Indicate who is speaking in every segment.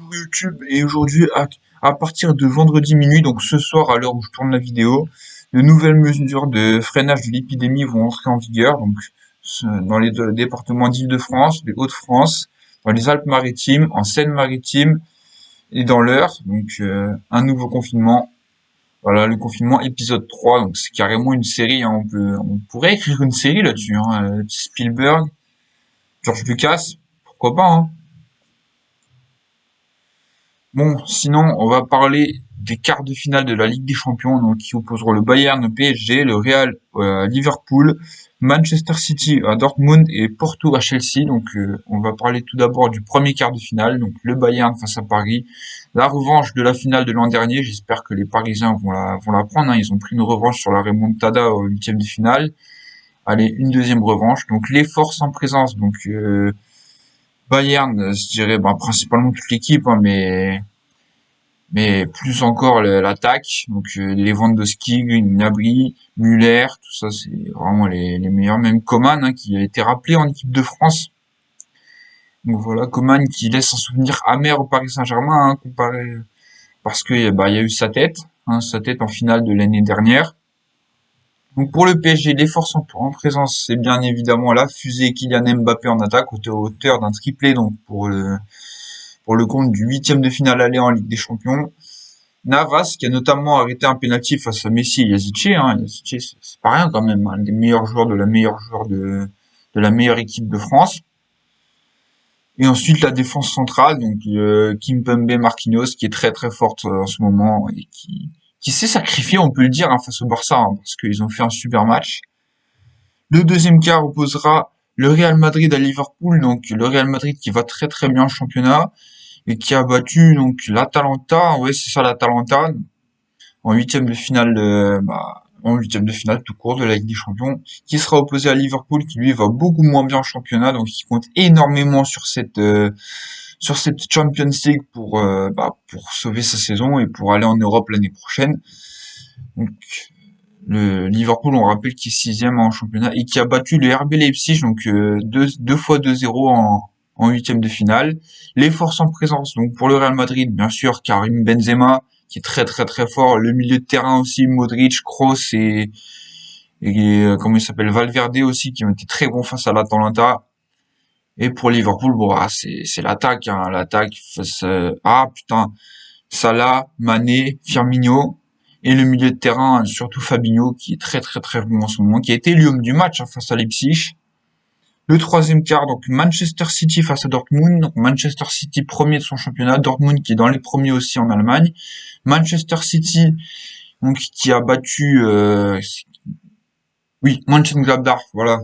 Speaker 1: bonjour YouTube et aujourd'hui à partir de vendredi minuit, donc ce soir à l'heure où je tourne la vidéo, de nouvelles mesures de freinage de l'épidémie vont entrer en vigueur, donc dans les départements d'Île-de-France, des Hauts-de-France, dans les Alpes-Maritimes, en Seine-Maritime et dans l'Eure, donc un nouveau confinement. Voilà, le confinement épisode 3, donc c'est carrément une série, hein, on pourrait écrire une série là-dessus, hein, Spielberg, George Lucas, pourquoi pas, hein. Bon, sinon, on va parler des quarts de finale de la Ligue des Champions, donc qui opposeront le Bayern au PSG, le Real à Liverpool, Manchester City à Dortmund et Porto à Chelsea. Donc, on va parler tout d'abord du premier quart de finale, donc le Bayern face à Paris, la revanche de la finale de l'an dernier. J'espère que les Parisiens vont la prendre, hein. Ils ont pris une revanche sur la remontada au huitième de finale. Allez, une deuxième revanche. Donc, les forces en présence, donc Bayern, je dirais, principalement toute l'équipe, hein, mais plus encore l'attaque. Donc Lewandowski, Gnabry, Müller, tout ça c'est vraiment les meilleurs. Même Coman, hein, qui a été rappelé en équipe de France. Donc voilà, Coman qui laisse un souvenir amer au Paris Saint-Germain, hein, comparé parce que il y a eu sa tête en finale de l'année dernière. Donc pour le PSG, les forces en présence, c'est bien évidemment la fusée Kylian Mbappé en attaque, auteur d'un triplé donc pour le compte du huitième de finale aller en Ligue des Champions. Navas, qui a notamment arrêté un pénalty face à Messi et Yazice, hein. Yazice, c'est pas rien quand même, un des meilleurs joueurs de la meilleure équipe de France. Et ensuite la défense centrale, donc Kimpembe, Marquinhos, qui est très très forte en ce moment et qui s'est sacrifié, on peut le dire, hein, face au Barça, hein, parce qu'ils ont fait un super match. Le deuxième quart opposera le Real Madrid à Liverpool, donc le Real Madrid qui va très très bien en championnat et qui a battu donc l'Atalanta, ouais c'est ça l'Atalanta, en huitième de finale, en huitième de finale tout court de la Ligue des Champions, qui sera opposé à Liverpool, qui lui va beaucoup moins bien en championnat, donc qui compte énormément sur cette Champions League pour sauver sa saison et pour aller en Europe l'année prochaine. Donc le Liverpool, on rappelle qu'il est sixième en championnat et qui a battu le RB Leipzig, donc deux fois 2-0 en huitième de finale. Les forces en présence, donc pour le Real Madrid, bien sûr, Karim Benzema, qui est très très très fort. Le milieu de terrain aussi, Modric, Kroos comment il s'appelle, Valverde aussi, qui ont été très bons face à l'Atalanta. Et pour Liverpool, c'est l'attaque, hein, l'attaque face Salah, Mané, Firmino. Et le milieu de terrain, surtout Fabinho, qui est très très très bon en ce moment, qui a été l'homme du match, hein, face à Leipzig. Le troisième quart, donc Manchester City face à Dortmund. Donc Manchester City premier de son championnat, Dortmund qui est dans les premiers aussi en Allemagne. Manchester City donc qui a battu Mönchengladbach, voilà,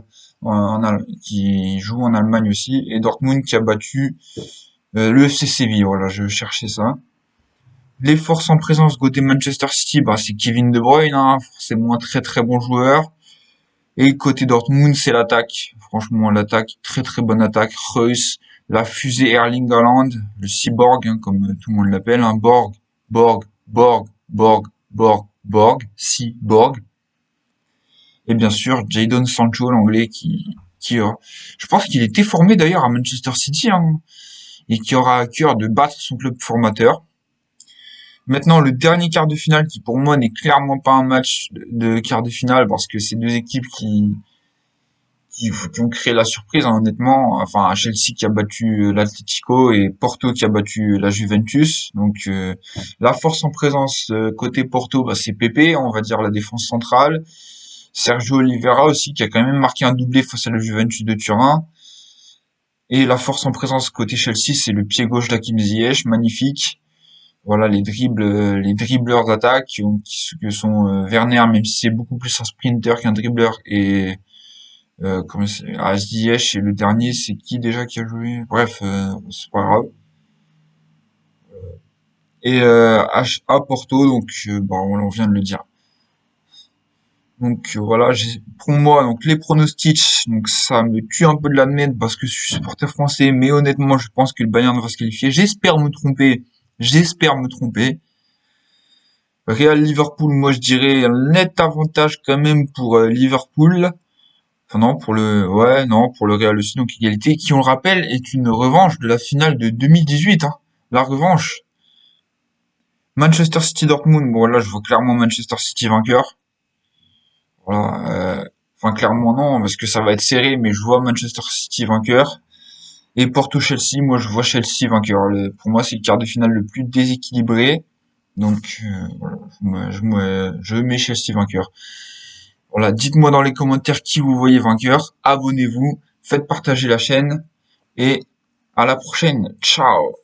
Speaker 1: qui joue en Allemagne aussi, et Dortmund qui a battu le FC Séville. Voilà, je cherchais ça. Les forces en présence côté Manchester City, c'est Kevin De Bruyne, hein, forcément un très très bon joueur. Et côté Dortmund, c'est l'attaque. Franchement, l'attaque, très très bonne attaque. Reus, la fusée Erling Haaland, le cyborg, hein, comme tout le monde l'appelle, hein, cyborg. Et bien sûr, Jadon Sancho, l'anglais, je pense qu'il était formé d'ailleurs à Manchester City, hein, et qui aura à cœur de battre son club formateur. Maintenant, le dernier quart de finale, qui pour moi n'est clairement pas un match de quart de finale, parce que c'est deux équipes qui ont créé la surprise, hein, honnêtement. Enfin, Chelsea qui a battu l'Atlético et Porto qui a battu la Juventus. Donc, la force en présence côté Porto, c'est Pepe, on va dire la défense centrale. Sergio Oliveira aussi, qui a quand même marqué un doublé face à la Juventus de Turin. Et la force en présence côté Chelsea, c'est le pied gauche d'Hakim Ziyech, magnifique. Voilà, les dribbleurs d'attaque qui sont Werner, même si c'est beaucoup plus un sprinter qu'un dribbleur, et Ziyech, et le dernier, c'est qui déjà qui a joué? Bref, c'est pas grave. Et à Porto, donc on vient de le dire. Donc voilà, pour moi, donc les pronostics, donc ça me tue un peu de l'admettre parce que je suis supporter français, mais honnêtement, je pense que le Bayern va se qualifier. J'espère me tromper. Real Liverpool, moi je dirais un net avantage quand même pour Liverpool. Enfin non, pour le Real aussi, donc égalité, qui on le rappelle est une revanche de la finale de 2018, hein. La revanche, Manchester City Dortmund, bon là je vois clairement Manchester City vainqueur. Voilà, enfin clairement non, parce que ça va être serré, mais je vois Manchester City vainqueur. Et Porto-Chelsea, moi je vois Chelsea vainqueur. Pour moi c'est le quart de finale le plus déséquilibré. Donc voilà, je mets Chelsea vainqueur. Voilà, dites-moi dans les commentaires qui vous voyez vainqueur. Abonnez-vous, faites partager la chaîne et à la prochaine. Ciao!